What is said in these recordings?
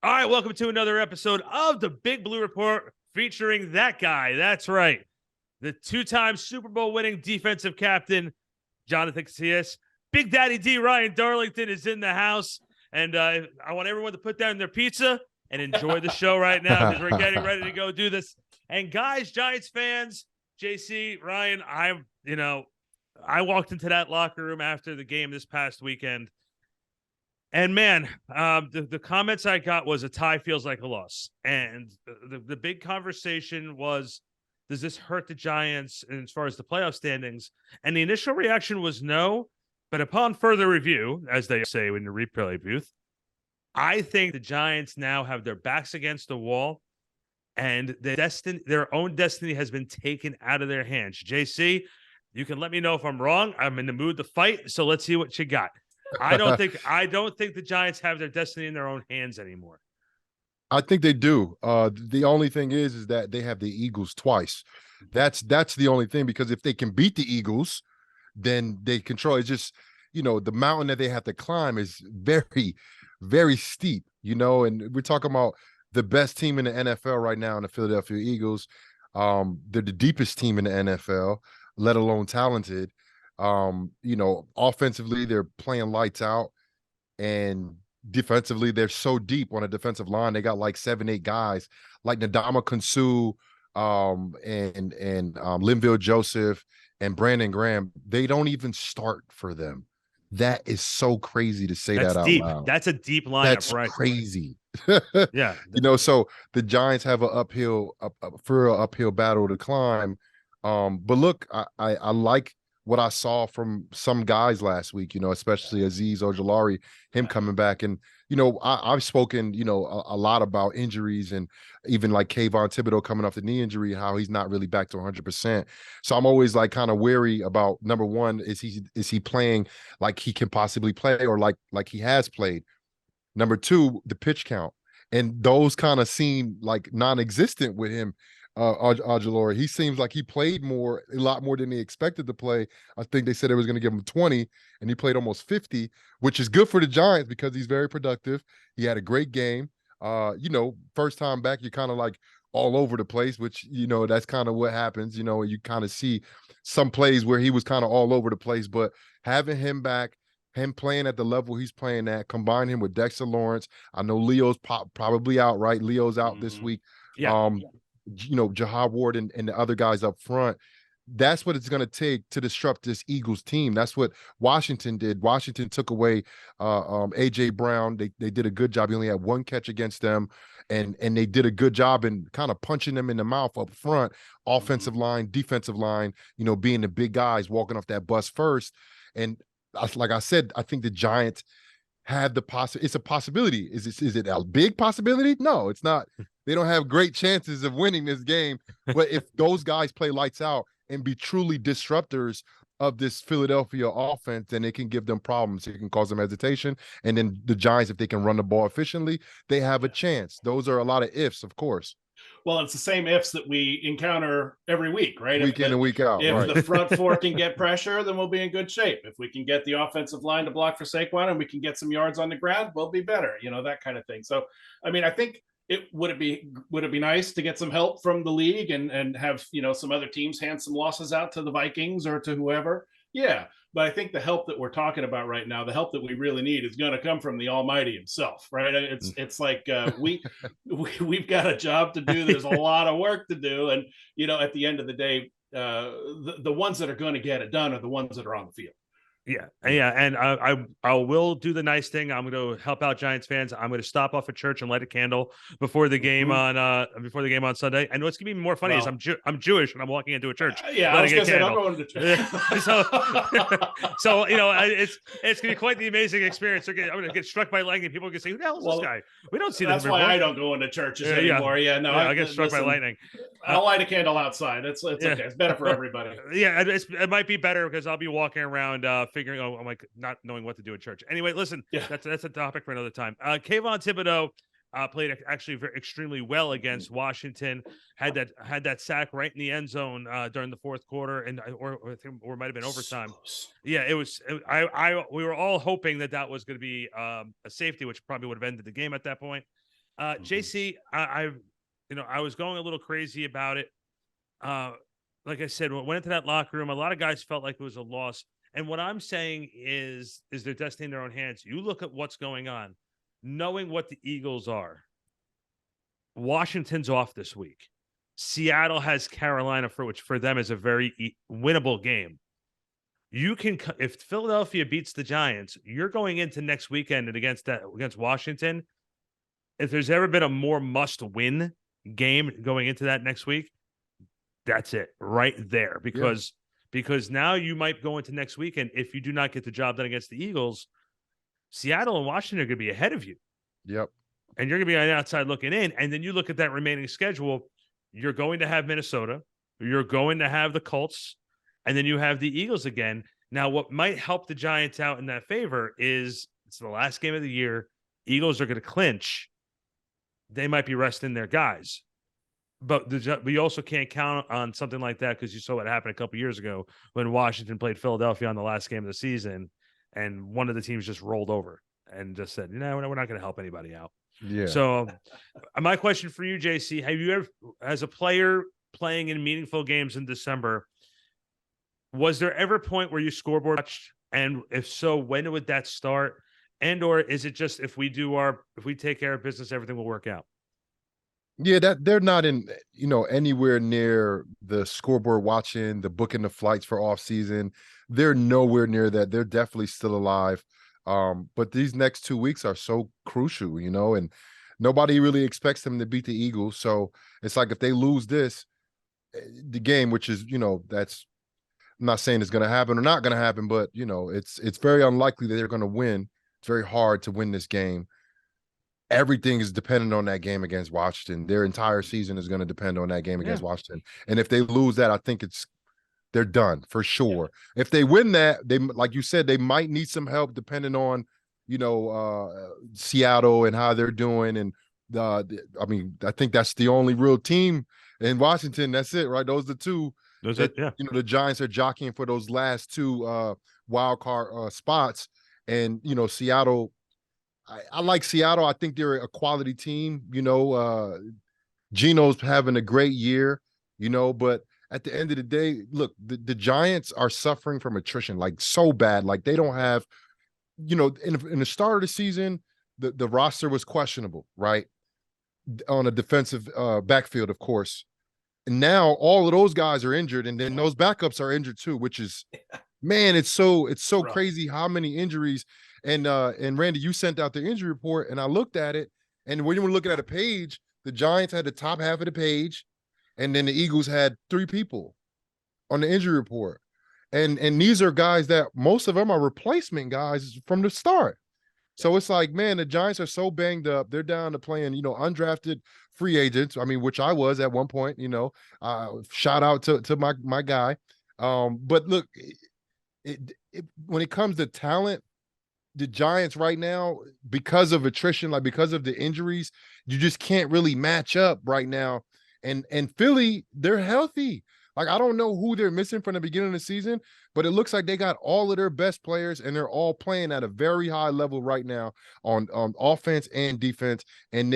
All right, welcome to another episode of the Big Blue Report featuring that guy. That's right. The two-time Super Bowl winning defensive captain, Jonathan Casillas. Big Daddy D, Ryan Darlington, is in the house. And I want everyone to put down their pizza and enjoy the show right now because we're getting ready to go do this. And guys, Giants fans, JC, Ryan, I walked into that locker room after the game this past weekend. And man, the comments I got was a tie feels like a loss. And the big conversation was, does this hurt the Giants as far as the playoff standings? And the initial reaction was no. But upon further review, as they say in the replay booth, I think the Giants now have their backs against the wall and their own destiny has been taken out of their hands. JC, you can let me know if I'm wrong. I'm in the mood to fight. So let's see what you got. I don't think the Giants have their destiny in their own hands anymore. I think they do. The only thing is that they have the Eagles twice. That's the only thing, because if they can beat the Eagles, then they control. It's just, the mountain that they have to climb is very, very steep, and we're talking about the best team in the NFL right now in the Philadelphia Eagles. They're the deepest team in the NFL, let alone talented. Offensively, they're playing lights out, and defensively, they're so deep on a defensive line. They got like 7-8 guys like Ndamukong Suh, and Linville Joseph and Brandon Graham. They don't even start for them. That is so crazy to say that out loud. That's a deep lineup. That's right? Crazy. Yeah. So the Giants have an uphill battle to climb. But look, I like what I saw from some guys last week, especially Azeez Ojulari, him coming back. And, I've spoken, a lot about injuries, and even like Kayvon Thibodeau coming off the knee injury, how he's not really back to 100%. So I'm always like kind of wary about, number one, is he playing like he can possibly play, or like he has played? Number two, the pitch count. And those kind of seem like non-existent with him. Ojulari, he seems like he played a lot more than he expected to play. I think they said they was going to give him 20, and he played almost 50, which is good for the Giants because he's very productive. He had a great game. First time back, you're kind of like all over the place, which, that's kind of what happens, you kind of see some plays where he was kind of all over the place, but having him back, him playing at the level he's playing at, combine him with Dexter Lawrence. I know Leo's probably out, right? Leo's out this week. Yeah. Jahad Ward and the other guys up front. That's what it's going to take to disrupt this Eagles team. That's what Washington did. Washington took away A.J. Brown. They did a good job. He only had one catch against them, and they did a good job in kind of punching them in the mouth up front, offensive line, defensive line, being the big guys walking off that bus first. And like I said, I think the Giants have it's a possibility. Is it a big possibility? No, it's not. They don't have great chances of winning this game. But if those guys play lights out and be truly disruptors of this Philadelphia offense, then it can give them problems. It can cause them hesitation. And then the Giants, if they can run the ball efficiently, they have a chance. Those are a lot of ifs, of course. Well, it's the same ifs that we encounter every week, right? Week in and week out. If the front four can get pressure, then we'll be in good shape. If we can get the offensive line to block for Saquon and we can get some yards on the ground, we'll be better, that kind of thing. So, I mean, I think would it be nice to get some help from the league and have, some other teams hand some losses out to the Vikings or to whoever? Yeah. But I think the help that we're talking about right now, the help that we really need, is going to come from the Almighty himself, right? It's like we've got a job to do. There's a lot of work to do. And, at the end of the day, the ones that are going to get it done are the ones that are on the field. Yeah. And I will do the nice thing. I'm going to help out Giants fans. I'm going to stop off at church and light a candle before the game on Sunday. And what's going to be more funny is I'm Jewish and I'm walking into a church. I was going to say, I'm going to church. so it's going to be quite the amazing experience. I'm going to get struck by lightning. People are going to say, who the hell is this guy? We don't see that's why I don't go into churches anymore. I get struck by lightning. I'll light a candle outside. It's okay. It's better for everybody. Yeah, it might be better because I'll be walking around figuring out, I'm like not knowing what to do at church. Anyway, listen, that's a topic for another time. Kayvon Thibodeau played actually extremely well against Washington. Had that sack right in the end zone during the fourth quarter, or it might have been overtime. Yeah, it was. We were all hoping that was going to be a safety, which probably would have ended the game at that point. JC, I was going a little crazy about it. Like I said, when I went into that locker room, a lot of guys felt like it was a loss. And what I'm saying is their destiny in their own hands. You look at what's going on, knowing what the Eagles are. Washington's off this week. Seattle has Carolina, which for them is a very winnable game. You can, if Philadelphia beats the Giants, you're going into next weekend and against Washington. If there's ever been a more must-win game going into that next week, that's it right there. Because now you might go into next weekend, if you do not get the job done against the Eagles, Seattle and Washington are going to be ahead of you. Yep. And you're going to be on the outside looking in. And then you look at that remaining schedule. You're going to have Minnesota. You're going to have the Colts. And then you have the Eagles again. Now, what might help the Giants out in that favor is it's the last game of the year. Eagles are going to clinch. They might be resting their guys. But we also can't count on something like that because you saw what happened a couple years ago when Washington played Philadelphia on the last game of the season, and one of the teams just rolled over and just said, no, we're not going to help anybody out. Yeah. So my question for you, JC, have you ever, as a player playing in meaningful games in December, was there ever a point where you scoreboard watched? And if so, when would that start? And or is it just if we take care of business, everything will work out? Yeah, that they're not in, anywhere near the scoreboard watching, the booking the flights for off season. They're nowhere near that. They're definitely still alive. But these next 2 weeks are so crucial, and nobody really expects them to beat the Eagles. So it's like if they lose the game, which is, that's, I'm not saying it's going to happen or not going to happen, but it's very unlikely that they're going to win. It's very hard to win this game. Everything is dependent on that game against Washington. Their entire season is going to depend on that game against Washington. And if they lose that, I think they're done for sure. Yeah. If they win that, they, like you said, they might need some help depending on, Seattle and how they're doing. And I think that's the only real team in Washington. That's it, right? Those are the two. The Giants are jockeying for those last two wild card spots. And, Seattle, I like Seattle. I think they're a quality team. Geno's having a great year, but at the end of the day, look, the Giants are suffering from attrition, like so bad. Like they don't have, in the start of the season, the roster was questionable, right? On a defensive backfield, of course. And now all of those guys are injured, and then those backups are injured too, which is, man, it's so crazy how many injuries. And Randy, you sent out the injury report, and I looked at it, and when you were looking at a page, the Giants had the top half of the page, and then the Eagles had 3 people on the injury report. And these are guys that most of them are replacement guys from the start. So it's like, man, the Giants are so banged up. They're down to playing, undrafted free agents. I mean, which I was at one point, shout out to my guy. But look, when it comes to talent, the Giants right now, because of attrition, like because of the injuries, you just can't really match up right now. And Philly, they're healthy. Like, I don't know who they're missing from the beginning of the season, but it looks like they got all of their best players, and they're all playing at a very high level right now on offense and defense. And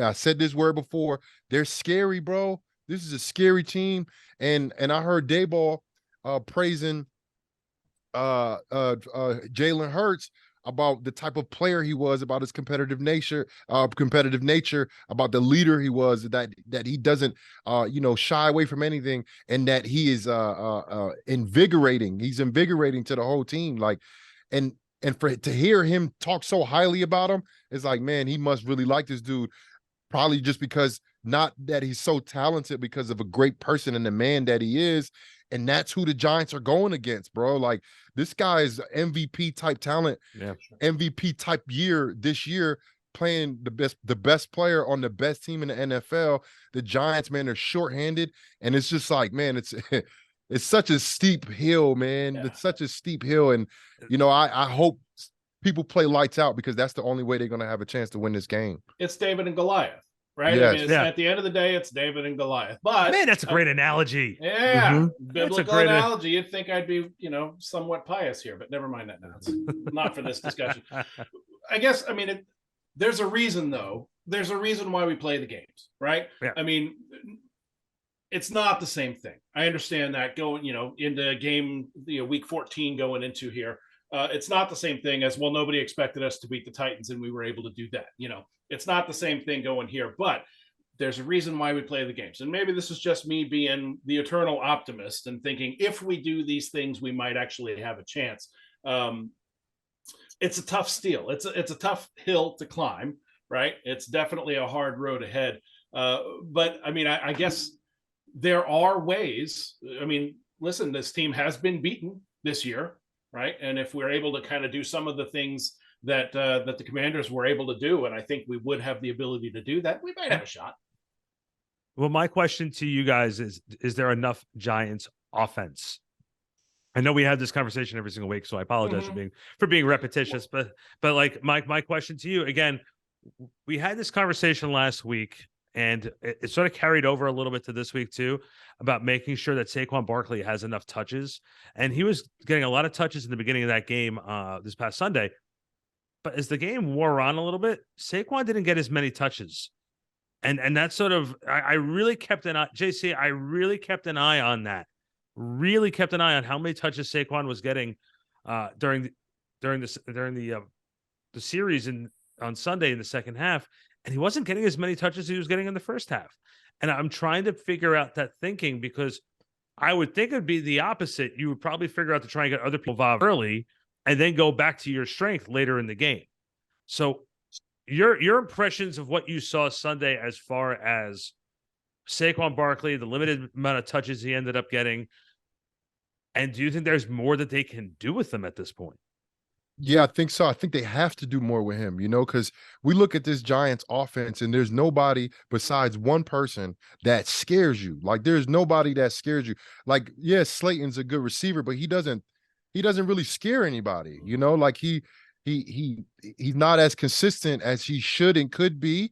I said this word before, they're scary, bro. This is a scary team. And I heard Dayball praising Jalen Hurts about the type of player he was, about his competitive nature, about the leader he was, that he doesn't shy away from anything, and that he is invigorating. He's invigorating to the whole team. Like, and to hear him talk so highly about him, it's like, man, he must really like this dude. Probably just because, not that he's so talented, because of a great person and the man that he is. And that's who the Giants are going against, bro. Like, this guy is MVP type talent, MVP type year this year, playing the best player on the best team in the NFL. The Giants, man, are shorthanded, and it's just like, man, it's such a steep hill, man. Yeah. It's such a steep hill, and I hope people play lights out, because that's the only way they're going to have a chance to win this game. It's David and Goliath. Right. Yes. I mean, at the end of the day, it's David and Goliath. But man, that's a great analogy. Yeah. Biblical analogy. You'd think I'd be, somewhat pious here, but never mind that now. It's not for this discussion. I guess, I mean, there's a reason, though, there's a reason why we play the games, right? Yeah. I mean, it's not the same thing. I understand that going, into game, week 14 going into here. It's not the same thing as, well, nobody expected us to beat the Titans and we were able to do that. It's not the same thing going here, but there's a reason why we play the games. And maybe this is just me being the eternal optimist and thinking if we do these things, we might actually have a chance. It's a tough steal. It's a tough hill to climb, right? It's definitely a hard road ahead. But I mean, I guess there are ways. I mean, listen, this team has been beaten this year, right? And if we're able to kind of do some of the things that the Commanders were able to do, and I think we would have the ability to do that, we might have a shot. Well, my question to you guys is there enough Giants offense? I know we have this conversation every single week, so I apologize for being repetitious, but like my question to you again, we had this conversation last week and it sort of carried over a little bit to this week too, about making sure that Saquon Barkley has enough touches. And he was getting a lot of touches in the beginning of that game this past Sunday. But as the game wore on a little bit, Saquon didn't get as many touches. And that sort of, I really kept an eye, JC, I really kept an eye on that. Really kept an eye on how many touches Saquon was getting during the series on Sunday in the second half. And he wasn't getting as many touches as he was getting in the first half. And I'm trying to figure out that thinking, because I would think it'd be the opposite. You would probably figure out to try and get other people involved early and then go back to your strength later in the game. So your impressions of what you saw Sunday as far as Saquon Barkley, the limited amount of touches he ended up getting, and do you think there's more that they can do with them at this point? Yeah, I think so. I think they have to do more with him, because we look at this Giants offense and there's nobody besides one person that scares you. Like there's nobody that scares you. Like, yes, Slayton's a good receiver, but he doesn't really scare anybody, like he's not as consistent as he should and could be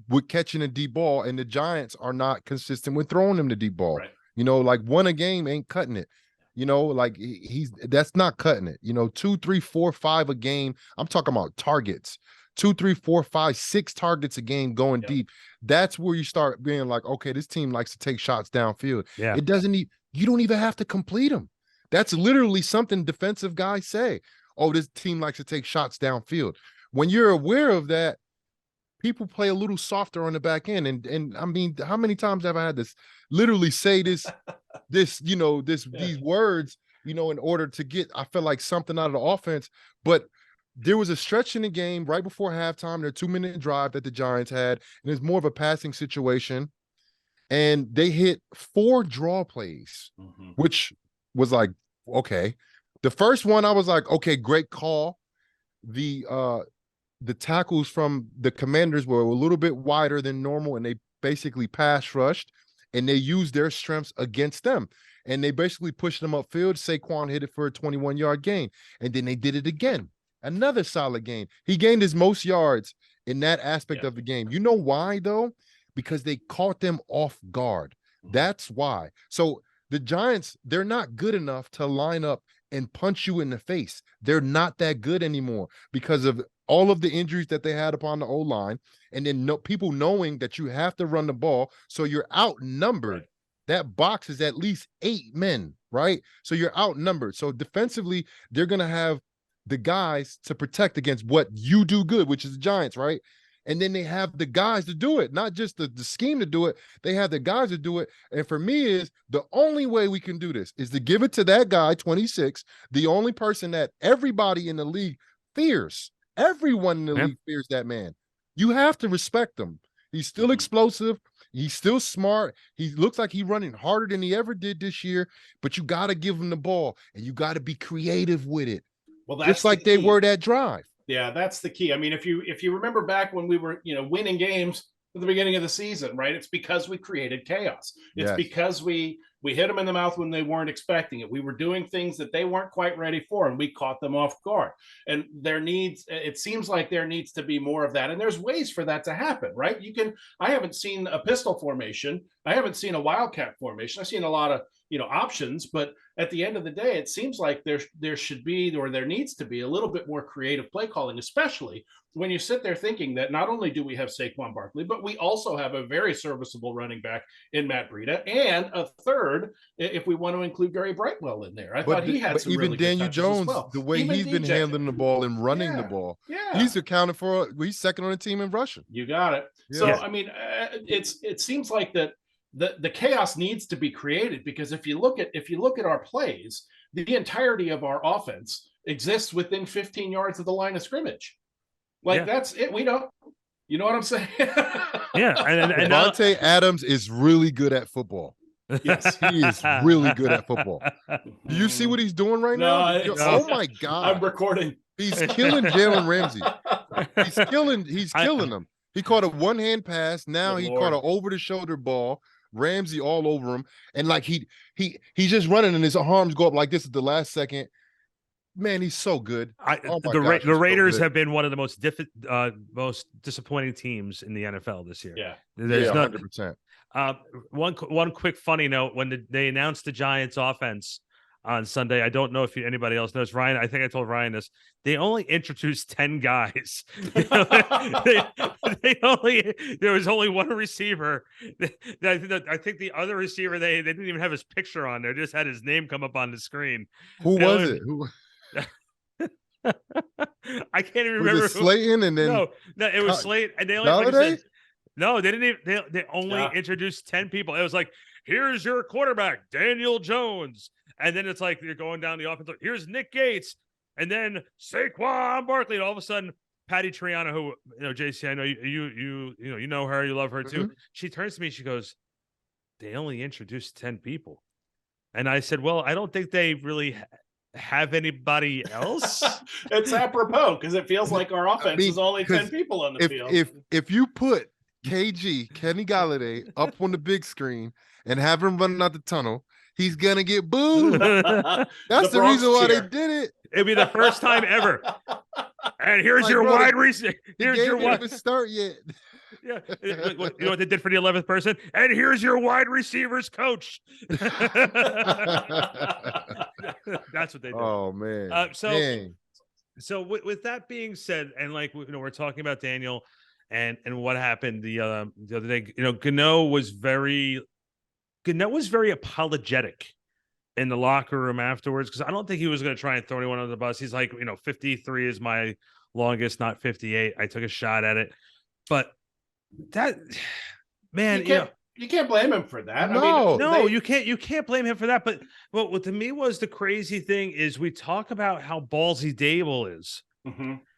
with catching a deep ball, and the Giants are not consistent with throwing him the deep ball. Right. Like one a game ain't cutting it. Like that's not cutting it. 2, 3, 4, 5 a game. I'm talking about targets. 2, 3, 4, 5, 6 targets a game going deep. That's where you start being like, okay, this team likes to take shots downfield. Yeah. It doesn't need, you don't even have to complete them. That's literally something defensive guys say. Oh, this team likes to take shots downfield. When you're aware of that, people play a little softer on the back end. And I mean, how many times have I had this literally say these words, in order to get, I feel like, something out of the offense. But there was a stretch in the game right before halftime, their 2-minute drive that the Giants had, and it's more of a passing situation. And they hit 4 draw plays, which was like, okay. The first one, I was like, okay, great call. The tackles from the Commanders were a little bit wider than normal, and they basically pass rushed, and they used their strengths against them. And they basically pushed them upfield. Saquon hit it for a 21-yard gain. And then they did it again. Another solid gain. He gained his most yards in that aspect of the game. You know why, though? Because they caught them off guard. That's why. So the Giants, they're not good enough to line up and punch you in the face. They're not that good anymore because of all of the injuries that they had upon the O-line, and then people knowing that you have to run the ball, so you're outnumbered. Right. That box is at least 8 men, right? So you're outnumbered. So defensively, they're going to have the guys to protect against what you do good, which is the Giants, right? And then they have the guys to do it, not just the scheme to do it. They have the guys to do it. And for me, is the only way we can do this is to give it to that guy, 26, the only person that everybody in the league fears. Everyone in the league fears that man. You have to respect him. He's still explosive. He's still smart. He looks like he's running harder than he ever did this year, but you got to give him the ball and you got to be creative with it. Well, that's just like they were that drive. Yeah, that's the key. I mean, if you remember back when we were, winning games at the beginning of the season, right? It's because we created chaos. It's because we hit them in the mouth when they weren't expecting it. We were doing things that they weren't quite ready for, and we caught them off guard. And it seems like there needs to be more of that. And there's ways for that to happen, right? I haven't seen a pistol formation. I haven't seen a wildcat formation. I've seen a lot of options. But at the end of the day, it seems like there should be, or there needs to be, a little bit more creative play calling, especially when you sit there thinking that not only do we have Saquon Barkley, but we also have a very serviceable running back in Matt Breida, and a third, if we want to include Gary Brightwell in there. I thought he had some even really Daniel good touches Jones, as well. the way Even he's been DJ. handling the ball and running the ball, he's accounted for. He's second on the team in rushing. You got it. Yeah. So I mean, it seems like that the chaos needs to be created, because if you look at our plays, the entirety of our offense exists within 15 yards of the line of scrimmage. Like that's it. We don't. You know what I'm saying? Yeah, and Devontae Adams is really good at football. Yes, he is really good at football. Do you see what he's doing right now? Oh my God! I'm recording. He's killing Jalen Ramsey. He's killing him. He caught a one-hand pass. Now he caught an over-the-shoulder ball. Ramsey all over him, and like he's just running, and his arms go up like this at the last second. Man, he's so good. The Raiders have been one of the most disappointing teams in the NFL this year. Yeah, there's 100%. One quick funny note: when they announced the Giants' offense on Sunday, I don't know if anybody else knows. Ryan, I think I told Ryan this. They only introduced 10 guys. There was only one receiver. I think the other receiver they didn't even have his picture on there; just had his name come up on the screen. Who was it? Who? I can't even remember. Was it Slayton, and then no, it was Slayton, and they only no, they didn't even. They only introduced 10 people. It was like, here's your quarterback, Daniel Jones, and then it's like you're going down the offense. Here's Nick Gates, and then Saquon Barkley, and all of a sudden, Patty Triana, who JC, I know you know her, you love her too. Mm-hmm. She turns to me, she goes, "They only introduced 10 people," and I said, "Well, I don't think they really have anybody else." It's apropos because it feels like our offense is only 10 people on the field. If you put Kenny Galladay up on the big screen and have him running out the tunnel, he's gonna get booed. That's the reason why they did it. It'd be the first time ever. And here's your wide receiver. Here's your wide. Didn't start yet. Yeah, you know what they did for the 11th person? And here's your wide receivers coach. That's what they did. Oh man. So with that being said, and like we're talking about Daniel and what happened the other day. Gano was very apologetic in the locker room afterwards, because I don't think he was going to try and throw anyone under the bus. He's like, 53 is my longest, not 58. I took a shot at it, but that, man, you can't blame him for that. No, you can't blame him for that. But what to me was the crazy thing is we talk about how ballsy Dable is,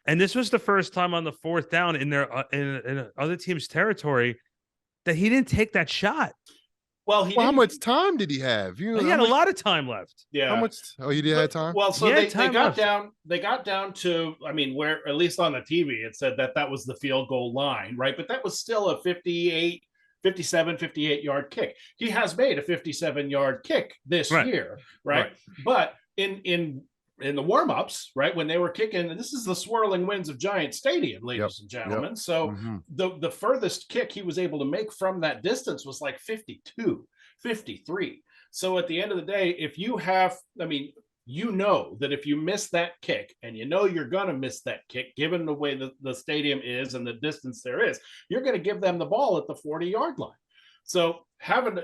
and this was the first time on the fourth down in their in other team's territory that he didn't take that shot. Well, how much time did he have? He had a lot of time left. Yeah. How much? Oh, he did have time. Well, so they got down. They got down to, where at least on the TV it said that was the field goal line, right? But that was still a 58 yard kick. He has made a 57-yard kick this year, right? But in the warm-ups, right, when they were kicking, and this is the swirling winds of Giant Stadium, ladies and gentlemen. Yep. So the furthest kick he was able to make from that distance was like 52, 53. So at the end of the day, if you have, that if you miss that kick, and you're going to miss that kick, given the way the stadium is and the distance there is, you're going to give them the ball at the 40-yard line. So having,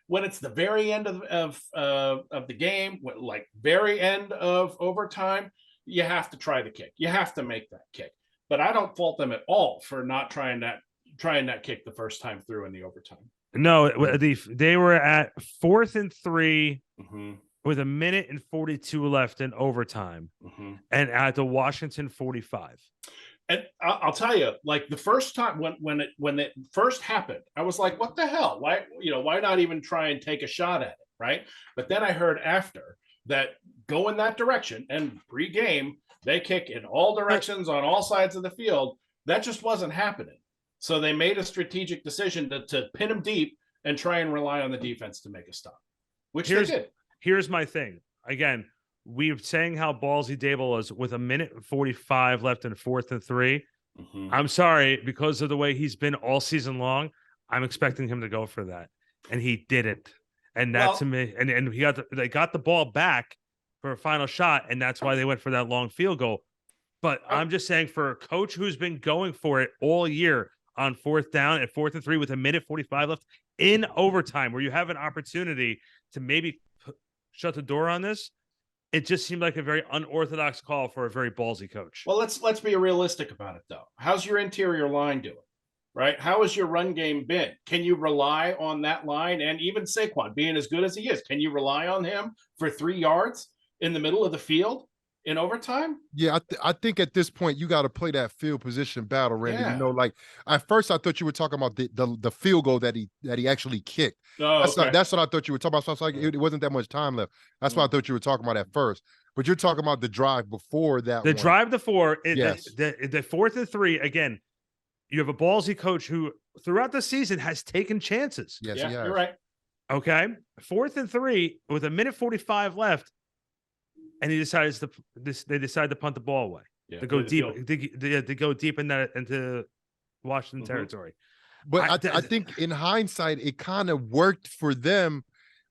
when it's the very end of the game, like very end of overtime, you have to try the kick. You have to make that kick. But I don't fault them at all for not trying that kick the first time through in the overtime. No, they were at 4th and 3 with 1:42 left in overtime, and at the Washington 45. And I'll tell you, like the first time when it first happened, I was like, "What the hell? Why not even try and take a shot at it?" Right? But then I heard after that go in that direction, and pre-game they kick in all directions on all sides of the field. That just wasn't happening. So they made a strategic decision to pin him deep and try and rely on the defense to make a stop, which they did. Here's my thing. Again, we're saying how ballsy Dable is with 1:45 left in 4th and 3. I'm sorry, because of the way he's been all season long, I'm expecting him to go for that. And he didn't. And that to me, and they got the ball back for a final shot, and that's why they went for that long field goal. But I'm just saying, for a coach who's been going for it all year on 4th down and 4th and 3 with 1:45 left in overtime, where you have an opportunity to maybe shut the door on this, it just seemed like a very unorthodox call for a very ballsy coach. Well, let's be realistic about it, though. How's your interior line doing? Right? How has your run game been? Can you rely on that line? And even Saquon being as good as he is, can you rely on him for 3 yards in the middle of the field in overtime? Yeah, I think at this point you got to play that field position battle, Randy. Yeah. You know, like at first I thought you were talking about the field goal that he actually kicked. Oh, That's what I thought you were talking about. So I was like, it wasn't that much time left. That's what I thought you were talking about at first. But you're talking about the drive before that. The drive before, yes. the 4th and 3 again. You have a ballsy coach who, throughout the season, has taken chances. Yes, yeah, you're right. Okay, 4th and 3 with 1:45 left, and they decide to punt the ball away to go deep, to go deep into Washington territory. But I think in hindsight, it kind of worked for them,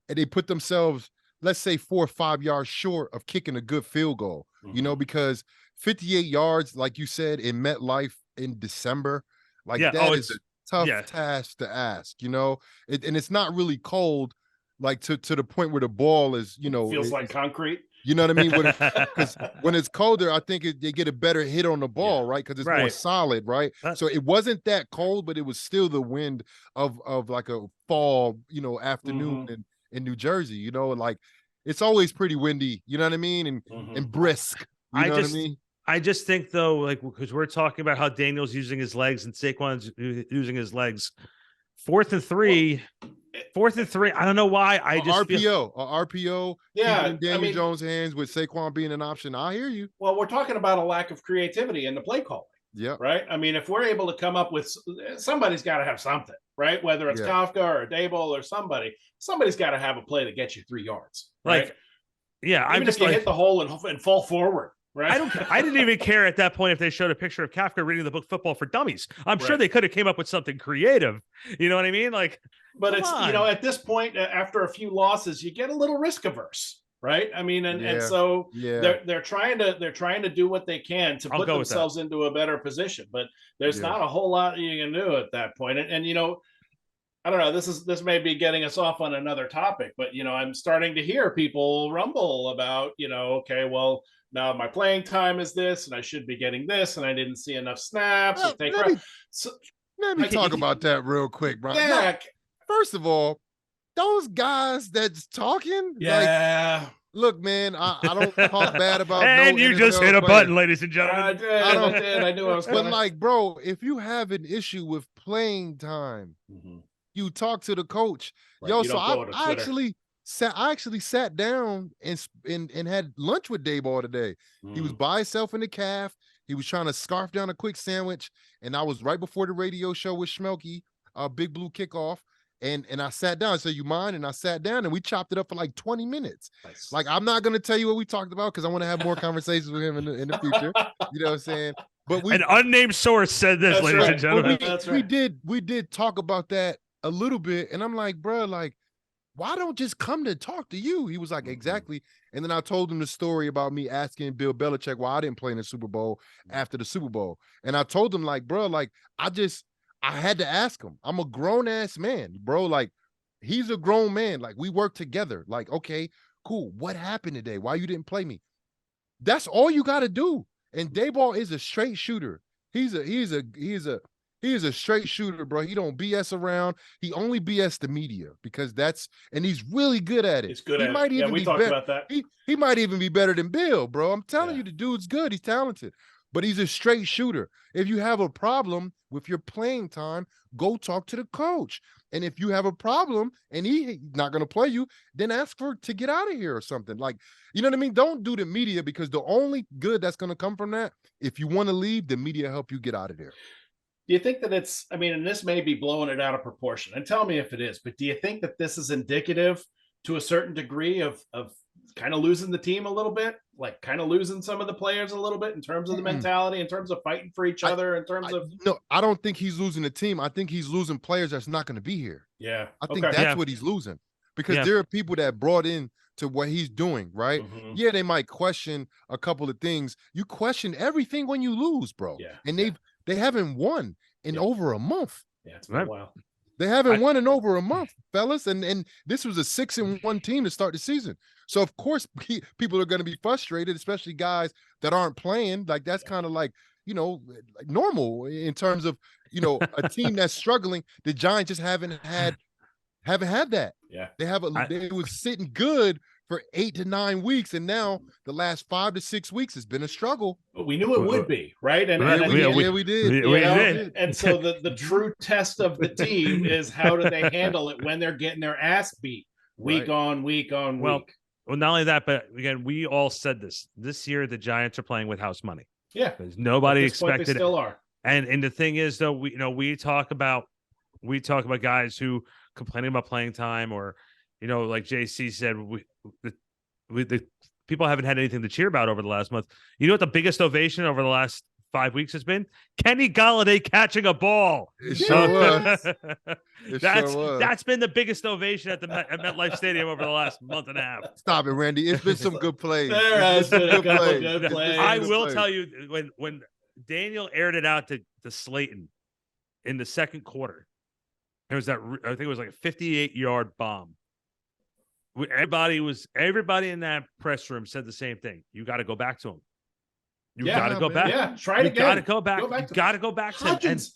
and they put themselves, let's say, 4 or 5 yards short of kicking a good field goal. You know, because 58 yards, like you said, in MetLife in December, that is a tough task to ask, you know, and it's not really cold, like to the point where the ball is, you know, feels like concrete. You know what I mean? Because when it's colder, I think they get a better hit on the ball, right? Because it's more solid, right? So it wasn't that cold, but it was still the wind of like a fall, you know, afternoon in New Jersey. You know, like it's always pretty windy. You know what I mean? And brisk. You know what I mean? I just think, though, like, because we're talking about how Daniel's using his legs and Saquon's using his legs. 4th and 3. I don't know why. I just RPO. Yeah, in Daniel Jones' hands with Saquon being an option. I hear you. Well, we're talking about a lack of creativity in the play calling. Yeah. Right. I mean, if we're able to come up with, somebody's got to have something, right? Whether it's Kafka or Daboll or somebody's got to have a play that gets you 3 yards. Right. Like, yeah, I'm just hit the hole and fall forward. Right. I didn't even care at that point if they showed a picture of Kafka reading the book Football for Dummies. I'm sure they could have came up with something creative. You know what I mean? Like, but it's you know, at this point, after a few losses, you get a little risk averse, right? I mean, and so they're trying to do what they can to put themselves into a better position, but there's not a whole lot you can do at that point. And you know, I don't know, this may be getting us off on another topic, but you know, I'm starting to hear people rumble about, you know, okay, well, now my playing time is this, and I should be getting this, and I didn't see enough snaps. Let me talk about that real quick, bro. Yeah. Now, first of all, those guys that's talking, look, man, I don't talk bad about. And you just hit a button, ladies and gentlemen. I did. I knew I was coming. But like, bro, if you have an issue with playing time, you talk to the coach. Right. Yo, so I actually sat down and had lunch with Daboll today. He was by himself in the calf. He was trying to scarf down a quick sandwich, and I was right before the radio show with Schmelke, Big Blue Kickoff, and I sat down. I said, "You mind?" And I sat down, and we chopped it up for like 20 minutes. Nice. Like, I'm not gonna tell you what we talked about because I want to have more conversations with him in the future. You know what I'm saying? But an unnamed source said this, ladies and gentlemen. We did talk about that a little bit, and I'm like, bro, like, why don't just come to talk to you? He was like, exactly. And then I told him the story about me asking Bill Belichick why I didn't play in the Super Bowl after the Super Bowl. And I told him, like, bro, like, I had to ask him. I'm a grown ass man, bro. Like, he's a grown man. Like, we work together. Like, okay, cool. What happened today? Why you didn't play me? That's all you got to do. And Daboll is a straight shooter. He's a straight shooter, bro. He don't BS around. He only BS the media because and he's really good at it. He's good at it. Yeah, we talked about that. He might even be better than Bill, bro. I'm telling you, the dude's good. He's talented, but he's a straight shooter. If you have a problem with your playing time, go talk to the coach. And if you have a problem and he's not going to play you, then ask to get out of here or something. Like, you know what I mean? Don't do the media because the only good that's going to come from that, if you want to leave, the media help you get out of there. Do you think that and this may be blowing it out of proportion, and tell me if it is, but do you think that this is indicative to a certain degree of kind of losing the team a little bit, like kind of losing some of the players a little bit in terms of the mentality, in terms of fighting for each other, in terms of... No, I don't think he's losing the team. I think he's losing players that's not going to be here. Yeah. I think that's what he's losing because Yeah. there are people that brought in to what he's doing, right? Mhm. Yeah, they might question a couple of things. You question everything when you lose, bro. Yeah, And yeah. they haven't won in Yeah. over a month. Yeah, it's been a while. They haven't won in over a month, fellas. And this was a 6-1 team to start the season. So of course people are going to be frustrated, especially guys that aren't playing. Like that's kind of like, like normal in terms of, a team that's struggling. The Giants just haven't had that. Yeah. They was sitting good for 8 to 9 weeks, and now the last 5 to 6 weeks has been a struggle. But we knew it would be, right? And we did. We did. And so the true test of the team is how do they handle it when they're getting their ass beat week on week on week. Well, not only that, but again, we all said this year the Giants are playing with house money. Yeah, because nobody expected they still are. And the thing is, though, we talk about guys who complaining about playing time, or like JC said, the people haven't had anything to cheer about over the last month. You know what the biggest ovation over the last 5 weeks has been? Kenny Golladay catching a ball. It sure was. That's been the biggest ovation at MetLife Stadium over the last month and a half. Stop it, Randy. It's been some good plays. There has been a couple good plays. I will tell you, when Daniel aired it out to Slayton in the second quarter, there was that, I think it was like a 58-yard bomb. Everybody in that press room said the same thing. You got to go back to him. You got to go back. Yeah, try it again. You got to go back. You got to go back to Hodgins.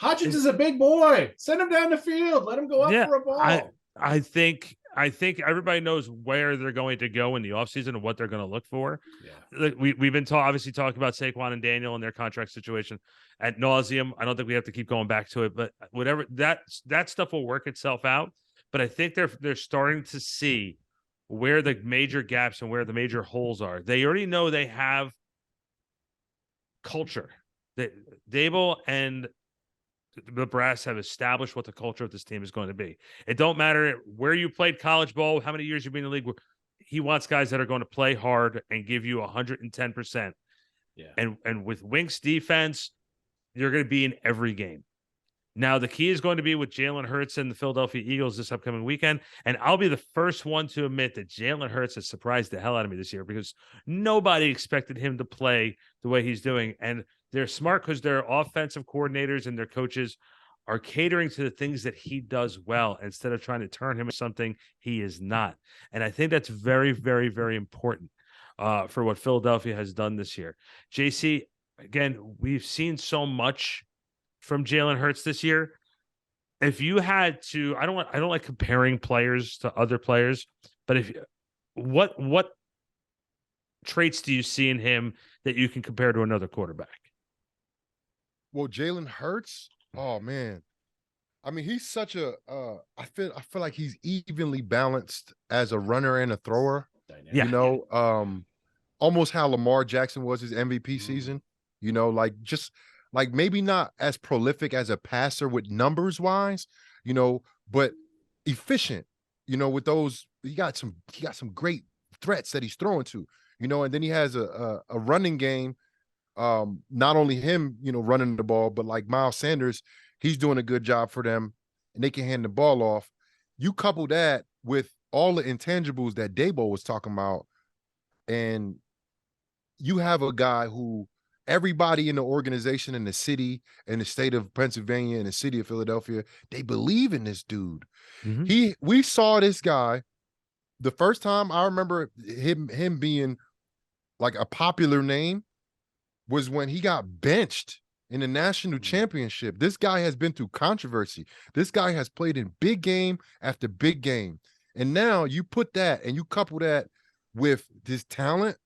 Hodgins is a big boy. Send him down the field. Let him go up for a ball. I think everybody knows where they're going to go in the offseason and what they're going to look for. Yeah. We've been obviously talking about Saquon and Daniel and their contract situation ad nauseum. I don't think we have to keep going back to it, but whatever, that stuff will work itself out. But I think they're starting to see where the major gaps and where the major holes are. They already know they have culture. Dable and the brass have established what the culture of this team is going to be. It don't matter where you played college ball, how many years you've been in the league. He wants guys that are going to play hard and give you 110%. Yeah. And with Wink's defense, you're going to be in every game. Now, the key is going to be with Jalen Hurts and the Philadelphia Eagles this upcoming weekend. And I'll be the first one to admit that Jalen Hurts has surprised the hell out of me this year, because nobody expected him to play the way he's doing. And they're smart because their offensive coordinators and their coaches are catering to the things that he does well instead of trying to turn him into something he is not. And I think that's very, very, very important for what Philadelphia has done this year. JC, again, we've seen so much from Jalen Hurts this year. If you had to, I don't like comparing players to other players, but what traits do you see in him that you can compare to another quarterback? Well, Jalen Hurts, oh man. I mean, he's such a I feel like he's evenly balanced as a runner and a thrower. Yeah. Almost how Lamar Jackson was his MVP season, like maybe not as prolific as a passer with numbers wise, but efficient, with those, he got some great threats that he's throwing to, and then he has a running game. Not only him, running the ball, but like Miles Sanders, he's doing a good job for them and they can hand the ball off. You couple that with all the intangibles that Dabo was talking about, and you have a guy who everybody in the organization, in the city, in the state of Pennsylvania, in the city of Philadelphia, they believe in this dude. Mm-hmm. We saw this guy the first time. I remember him being like a popular name was when he got benched in the national championship. This guy has been through controversy. This guy has played in big game after big game. And now you put that and you couple that with this talent,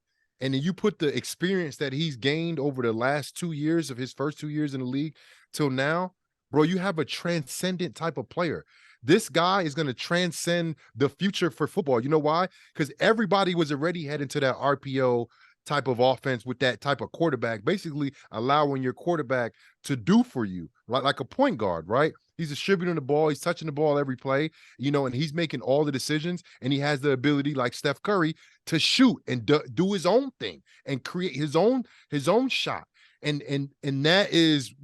and then you put the experience that he's gained over the last 2 years of his first 2 years in the league till now, bro, you have a transcendent type of player. This guy is going to transcend the future for football. You know why? Because everybody was already heading to that RPO type of offense with that type of quarterback, basically allowing your quarterback to do for you, like a point guard, right? He's distributing the ball, he's touching the ball every play, and he's making all the decisions, and he has the ability, like Steph Curry, to shoot and do his own thing and create his own shot. And that is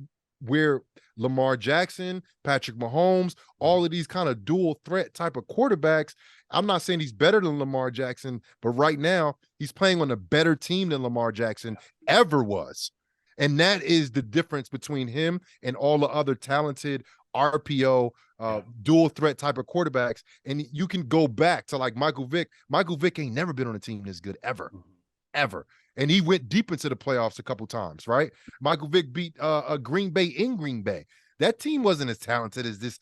where Lamar Jackson, Patrick Mahomes, all of these kind of dual threat type of quarterbacks. I'm not saying he's better than Lamar Jackson, but right now he's playing on a better team than Lamar Jackson ever was. And that is the difference between him and all the other talented RPO, dual threat type of quarterbacks. And you can go back to like Michael Vick. Michael Vick ain't never been on a team this good ever. And he went deep into the playoffs a couple times, right? Michael Vick beat Green Bay in Green Bay. That team wasn't as talented as this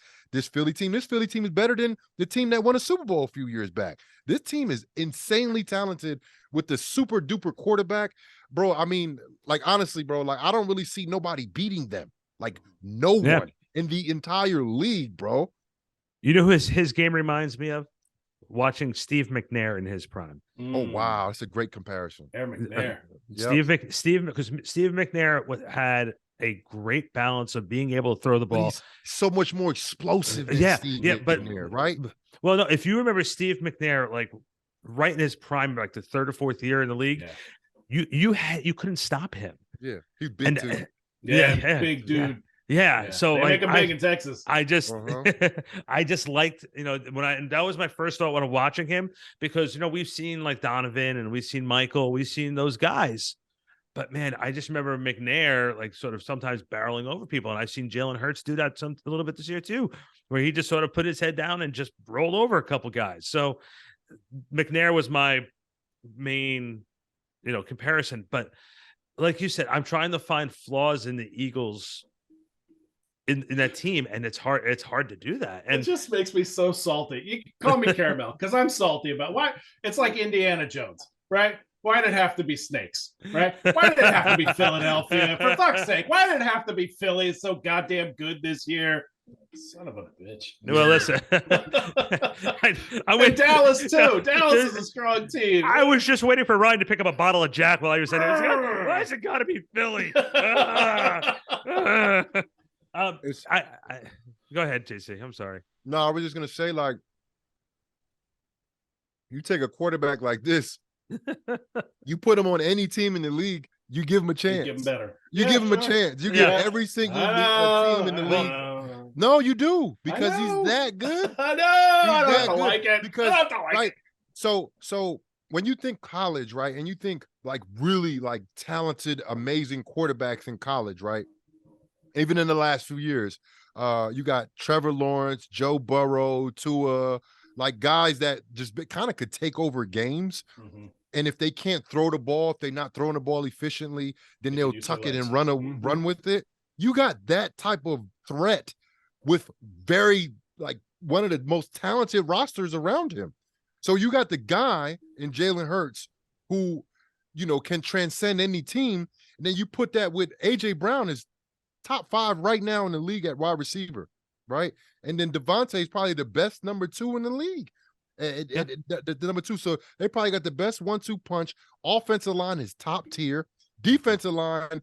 Philly team. This Philly team is better than the team that won a Super Bowl a few years back. This team is insanely talented with the super duper quarterback. Bro, I mean, like, honestly, bro, like, I don't really see nobody beating them. Like, no one in the entire league, bro. You know who his game reminds me of? Watching Steve McNair in his prime. Oh, wow. That's a great comparison. McNair. Steve, because Steve McNair had a great balance of being able to throw the ball. He's so much more explosive than Steve McNair, right? Well, no, if you remember Steve McNair, like right in his prime, like the third or fourth year in the league, you couldn't stop him. Yeah, he's big too. Big dude. Yeah. So they make him big in Texas. I just I just liked, that was my first thought when I'm watching him, because we've seen like Donovan and we've seen Michael, we've seen those guys. But man, I just remember McNair like sort of sometimes barreling over people. And I've seen Jalen Hurts do that a little bit this year too, where he just sort of put his head down and just rolled over a couple guys. So McNair was my main, comparison. But like you said, I'm trying to find flaws in the Eagles in that team, and it's hard to do that. And it just makes me so salty. You can call me caramel because I'm salty about why. It's like Indiana Jones, right? Why did it have to be snakes, right? Why did it have to be Philadelphia? For fuck's sake, why did it have to be Philly? It's so goddamn good this year. Son of a bitch. Well, listen, I went Dallas too. Dallas is a strong team. I was just waiting for Ryan to pick up a bottle of Jack while I was saying, why is it got to be Philly? Go ahead, JC. I'm sorry. No, I was just gonna say, like, you take a quarterback like this, you put him on any team in the league, you give him a chance. You give him better. You give him a chance. You give every single team in the league. No, you do, because he's that good. I know. I don't have to like it. Because, I don't have to like it. So when you think college, right, and you think like really like talented, amazing quarterbacks in college, right? Even in the last few years, you got Trevor Lawrence, Joe Burrow, Tua, like guys that just kind of could take over games. And if they can't throw the ball, if they're not throwing the ball efficiently, then they'll tuck it and run with it. You got that type of threat with very, like, one of the most talented rosters around him. So you got the guy in Jalen Hurts who, can transcend any team. And then you put that with A.J. Brown is top 5 right now in the league at wide receiver, right? And then Devontae is probably the best number 2 in the league. The number 2. So they probably got the best 1-2 punch. Offensive line is top tier. Defensive line,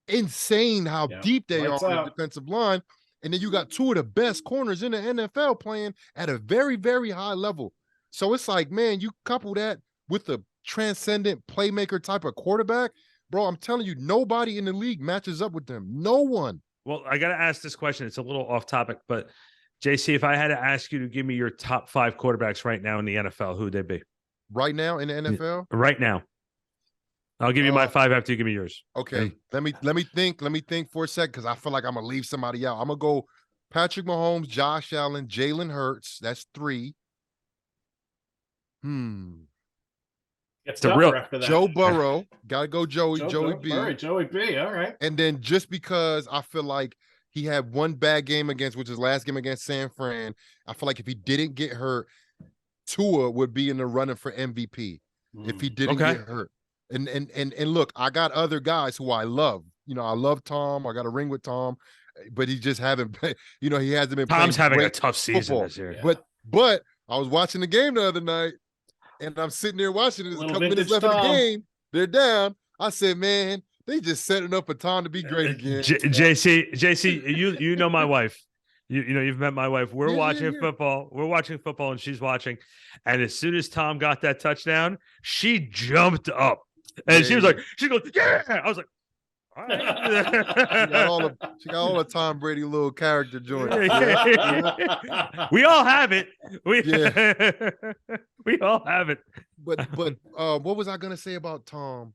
insane how deep they are on the defensive line. And then you got 2 of the best corners in the NFL playing at a very, very high level. So it's like, man, you couple that with the transcendent playmaker type of quarterback, bro, I'm telling you, nobody in the league matches up with them. No one. Well, I got to ask this question. It's a little off topic, but JC, if I had to ask you to give me your top 5 quarterbacks right now in the NFL, who would they be? Right now in the NFL? Right now. I'll give you my 5 after you give me yours. Okay. Let me think for a sec, because I feel like I'm gonna leave somebody out. I'm gonna go Patrick Mahomes, Josh Allen, Jalen Hurts. That's 3. It's a real after that. Joe Burrow. Gotta go Joey B. All right, Joey B. All right. And then just because I feel like he had one bad game which his last game against San Fran, I feel like if he didn't get hurt, Tua would be in the running for MVP if he didn't get hurt. And look, I got other guys who I love. I love Tom. I got a ring with Tom, but he just haven't. He hasn't been. Tom's having a tough season this year. Yeah. But I was watching the game the other night, and I'm sitting there watching it. There's a couple minutes left in the game. They're down. I said, man, they just setting up for Tom to be great again. JC, you know my wife. You've met my wife. We're watching football. We're watching football, and she's watching. And as soon as Tom got that touchdown, she jumped up. And she was like, she goes, yeah. I was like, All She got all the Tom Brady little character joints. We all have it. We all have it. But what was I gonna say about Tom?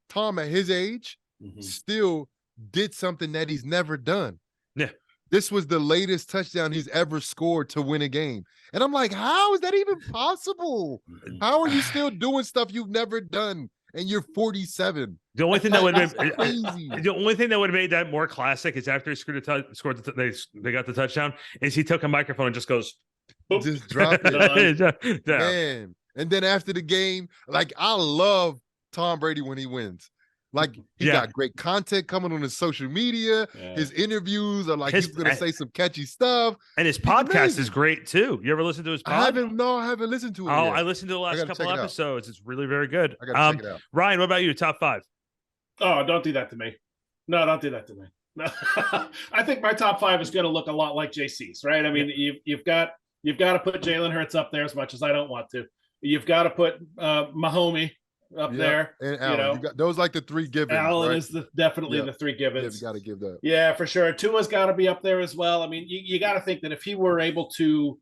Tom at his age still did something that he's never done. Yeah. This was the latest touchdown he's ever scored to win a game. And I'm like, how is that even possible? How are you still doing stuff you've never done? And you're 47. The only thing that would have crazy. The only thing that would have made that more classic is after he scored they got the touchdown, is he took a microphone and just goes, just drop it. Man. And then after the game, like, I love Tom Brady when he wins. Like, he got great content coming on his social media. Yeah. His interviews are like, he's going to say some catchy stuff. And his podcast is great, too. You ever listen to his podcast? I haven't listened to it yet. I listened to the last couple episodes. It's really very good. I got to check it out. Ryan, what about you? Top 5? Oh, don't do that to me. No, don't do that to me. No. I think my top 5 is going to look a lot like JC's, right? I mean, you've got to put Jalen Hurts up there, as much as I don't want to. You've got to put Mahomie up there, and Allen. You got those, like the 3 givens. Allen right? is definitely the 3 givens. You got to give that. Yeah, for sure. Tua's got to be up there as well. I mean, you got to think that if he were able to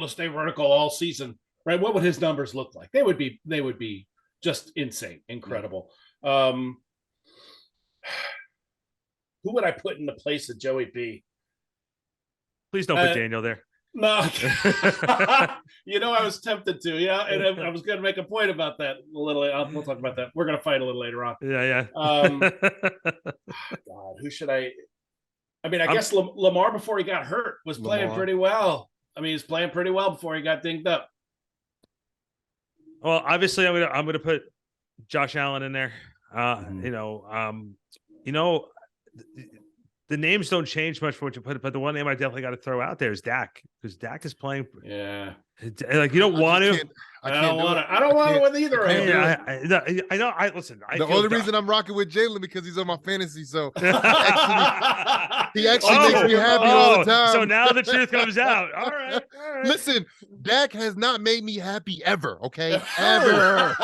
stay vertical all season, right? What would his numbers look like? They would be just insane, incredible. Who would I put in the place of Joey B? Please don't put Daniel there. No, I was tempted to, and I was going to make a point about that a little. We'll talk about that. We're going to fight a little later on. Yeah. God, who should I mean, I guess Lamar, before he got hurt, was playing pretty well. I mean, he's playing pretty well before he got dinged up. Well, obviously, I'm gonna put Josh Allen in there. The names don't change much for what you put, but the one name I definitely got to throw out there is Dak, because Dak is playing. Yeah, like, you don't want to. I don't want to with either. I know. Listen. The only reason I'm rocking with Jalen because he's on my fantasy, so he actually makes me happy all the time. So now the truth comes out. All right. Listen, Dak has not made me happy ever. Okay, ever.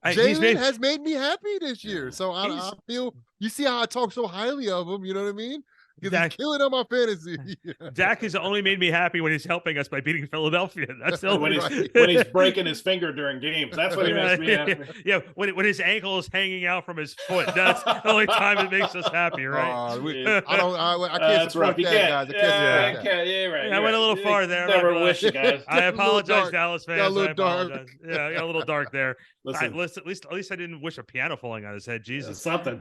Jalen has made me happy this year, so I feel. You see how I talk so highly of him, you know what I mean? Because he's killing on my fantasy. Dak has only made me happy when he's helping us by beating Philadelphia. That's the only when he's breaking his finger during games. That's when he makes me happy. Yeah, when his ankle is hanging out from his foot. That's the only time it makes us happy, right? I can't support that, guys. I can't. Right. I went a little far there. Never wish, guys. I apologize, Dallas fans. Got a little dark. Yeah, I got a little dark there. Listen, at least I didn't wish a piano falling on his head. Jesus, something.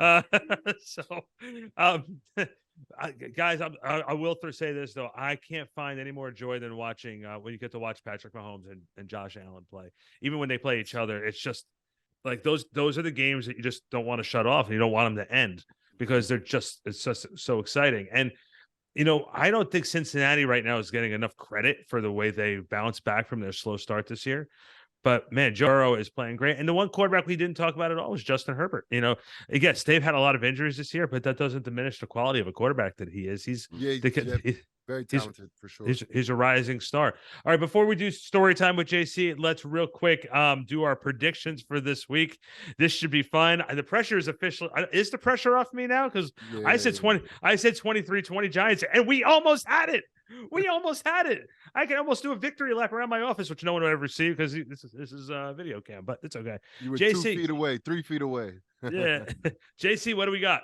Guys, I will say this though: I can't find any more joy than watching when you get to watch Patrick Mahomes and Josh Allen play. Even when they play each other, it's just like those are the games that you just don't want to shut off, and you don't want them to end because it's just so exciting. And I don't think Cincinnati right now is getting enough credit for the way they bounced back from their slow start this year. But man, Joe Burrow is playing great. And the one quarterback we didn't talk about at all was Justin Herbert. Yes, they've had a lot of injuries this year, but that doesn't diminish the quality of a quarterback that he is. He's very talented for sure. He's a rising star. All right, before we do story time with JC, let's real quick do our predictions for this week. This should be fun. The pressure is official. Is the pressure off me now? Because I said 23-20 Giants, and we almost had it. I can almost do a victory lap around my office, which no one will ever see because this is a video cam, but it's okay. You were JC, 2 feet away, 3 feet away. Yeah. JC, what do we got?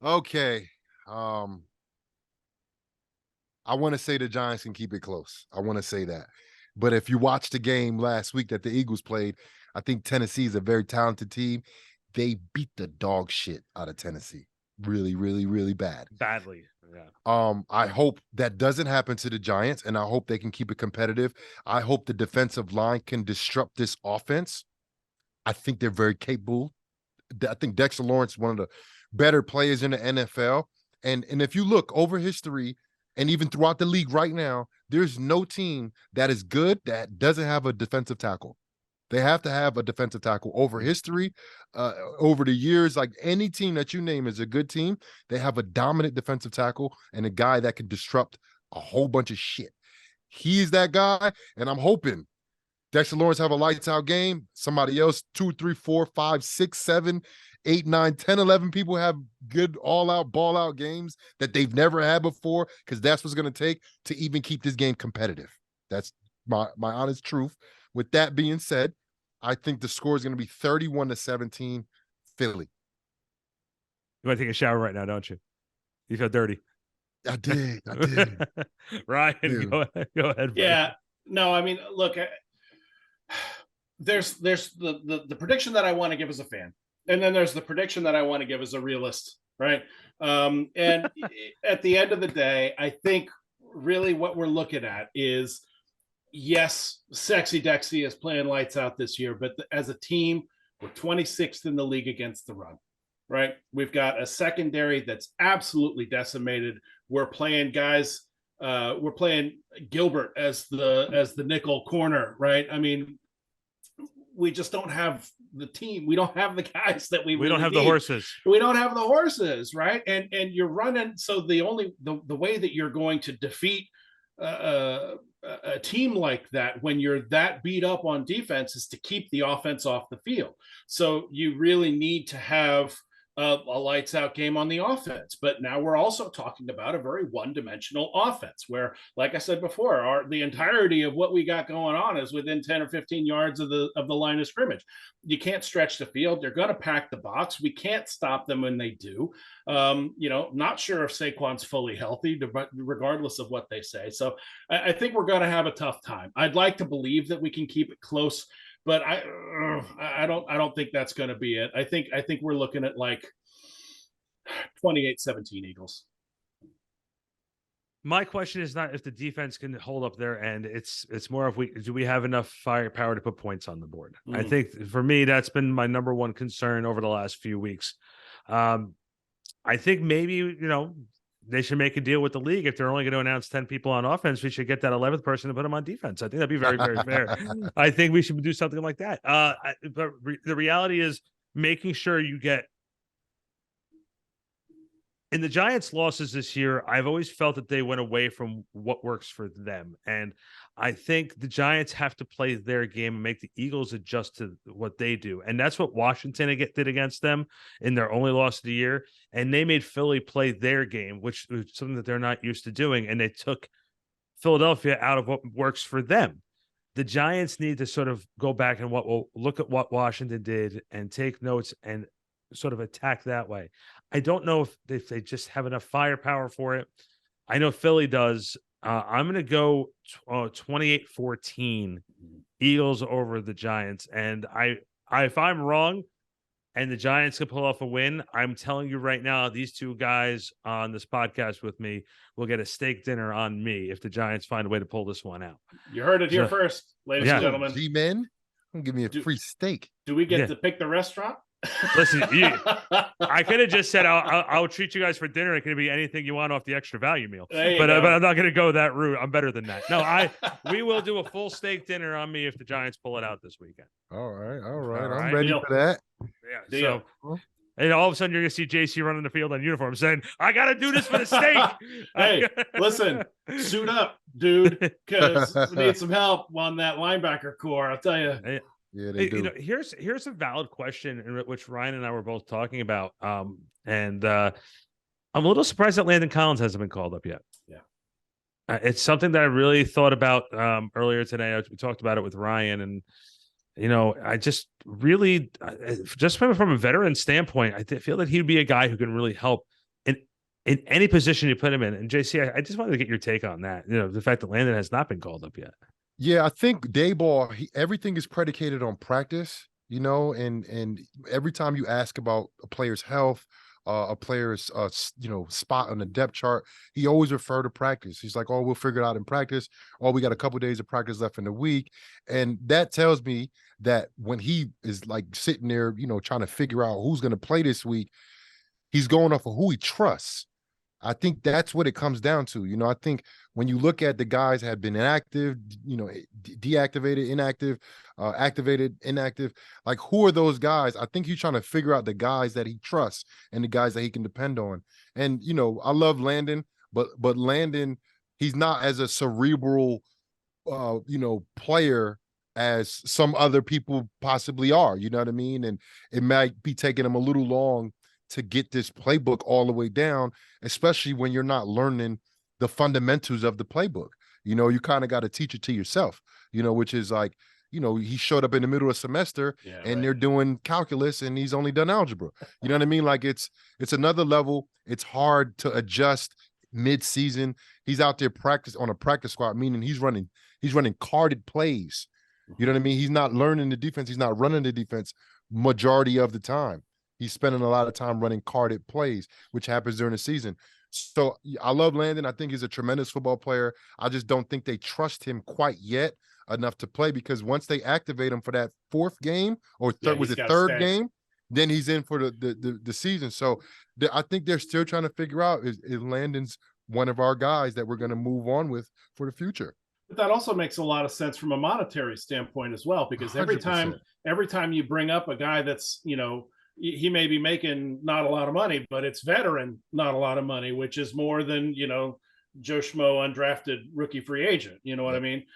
Okay. I want to say the Giants can keep it close. I want to say that. But if you watched the game last week that the Eagles played, I think Tennessee is a very talented team. They beat the dog shit out of Tennessee. Really, really, really bad. Badly. Yeah. I hope that doesn't happen to the Giants, and I hope they can keep it competitive. I hope the defensive line can disrupt this offense. I think they're very capable. I think Dexter Lawrence is one of the better players in the NFL. And if you look over history and even throughout the league right now, there's no team that is good that doesn't have a defensive tackle. They have to have a defensive tackle. Over history, over the years, like any team that you name is a good team. They have a dominant defensive tackle and a guy that can disrupt a whole bunch of shit. He's that guy, and I'm hoping Dexter Lawrence have a lights out game. Somebody else, 2, 3, 4, 5, 6, 7, 8, 9, 10, 11 people have good all out, ball out games that they've never had before, because that's what's going to take to even keep this game competitive. That's my honest truth. With that being said, I think the score is going to be 31-17 Philly. You want to take a shower right now, don't you? You feel dirty. I did. Ryan, go ahead. Buddy. Yeah. No, I mean, look, there's the prediction that I want to give as a fan, and then there's the prediction that I want to give as a realist, right? And at the end of the day, I think really what we're looking at is, yes, Sexy Dexy is playing lights out this year, but as a team, we're 26th in the league against the run, right? We've got a secondary that's absolutely decimated. We're playing guys. We're playing Gilbert as the nickel corner, right? I mean, we just don't have the team. We don't have the guys that we don't have need. the horses. We don't have the horses, right? And you're running. So the way that you're going to defeat a team like that when you're that beat up on defense is to keep the offense off the field. So you really need to have a lights out game on the offense. But now we're also talking about a very one-dimensional offense where, like I said before, the entirety of what we got going on is within 10 or 15 yards of the line of scrimmage. You can't stretch the field. They're going to pack the box. We can't stop them when they do. Not sure if Saquon's fully healthy, regardless of what they say. So I think we're going to have a tough time. I'd like to believe that we can keep it close, but I don't think that's going to be it. I think we're looking at like 28-17 Eagles. My question is not if the defense can hold up their end. It's more if do we have enough firepower to put points on the board? I think for me, that's been my number one concern over the last few weeks. I think maybe, they should make a deal with the league. If they're only going to announce 10 people on offense, we should get that 11th person to put them on defense. I think that'd be very, very fair. I think we should do something like that. But the reality is making sure you get in the Giants' losses this year. I've always felt that they went away from what works for them. And I think the Giants have to play their game and make the Eagles adjust to what they do. And that's what Washington did against them in their only loss of the year. And they made Philly play their game, which is something that they're not used to doing. And they took Philadelphia out of what works for them. The Giants need to sort of go back and look at what Washington did and take notes and sort of attack that way. I don't know if they just have enough firepower for it. I know Philly does. I'm going to go 28-14 Eagles over the Giants. And if I'm wrong and the Giants can pull off a win, I'm telling you right now, these two guys on this podcast with me will get a steak dinner on me if the Giants find a way to pull this one out. You heard it here first, ladies and gentlemen. G-Men, give me a free steak. Do we get to pick the restaurant? Listen, I could have just said I'll treat you guys for dinner. It can be anything you want off the extra value meal, but I'm not going to go that route. I'm better than that. No, we will do a full steak dinner on me if the Giants pull it out this weekend. All right. I'm ready for that. Yeah. So, and all of a sudden you're going to see JC running the field in uniform saying, "I got to do this for the steak." Hey, listen, suit up, dude, because we need some help on that linebacker core. I'll tell you. Yeah. Yeah, they do. Here's a valid question in which Ryan and I were both talking about. And I'm a little surprised that Landon Collins hasn't been called up yet. Yeah. It's something that I really thought about earlier today. We talked about it with Ryan, and I just really, just from a veteran standpoint, I feel that he'd be a guy who can really help in any position you put him in. And JC, I just wanted to get your take on that. The fact that Landon has not been called up yet. Yeah, I think Dayball, everything is predicated on practice, and every time you ask about a player's health, a player's, spot on the depth chart, he always refer to practice. He's like, "Oh, we'll figure it out in practice. Oh, we got a couple of days of practice left in the week." And that tells me that when he is like sitting there, trying to figure out who's going to play this week, he's going off of who he trusts. I think that's what it comes down to. I think when you look at the guys that have been inactive, deactivated, inactive, activated, inactive, like who are those guys? I think he's trying to figure out the guys that he trusts and the guys that he can depend on. And, I love Landon, but Landon, he's not as a cerebral, player as some other people possibly are, you know what I mean? And it might be taking them a little long to get this playbook all the way down, especially when you're not learning the fundamentals of the playbook. You know, you kind of got to teach it to yourself, you know, which is like, you know, he showed up in the middle of semester and they're doing calculus and he's only done algebra. You know what I mean? Like it's another level. It's hard to adjust mid-season. He's out there on a practice squad, meaning he's running carded plays. You know what I mean? He's not learning the defense. He's not running the defense majority of the time. He's spending a lot of time running carded plays, which happens during the season. So I love Landon. I think he's a tremendous football player. I just don't think they trust him quite yet enough to play, because once they activate him for that fourth game or third game, then he's in for the season. So I think they're still trying to figure out is Landon's one of our guys that we're going to move on with for the future. But that also makes a lot of sense from a monetary standpoint as well, because every 100%. time you bring up a guy that's, you know, he may be making not a lot of money, but it's veteran, not a lot of money, which is more than, you know, Joe Schmo undrafted rookie free agent. You know what I mean?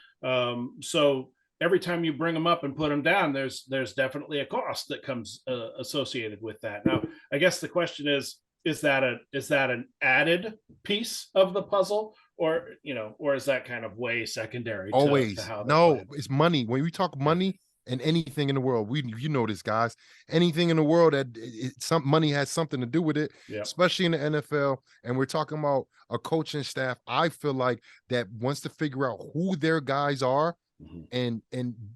So every time you bring them up and put them down, there's definitely a cost that comes associated with that. Now, I guess the question is that an added piece of the puzzle, or, you know, or is that kind of way secondary? Always. To how no, it's money. When we talk money and anything in the world, you know this, guys. Anything in the world that some money has something to do with it, especially in the NFL. And we're talking about a coaching staff. I feel like that wants to figure out who their guys are, and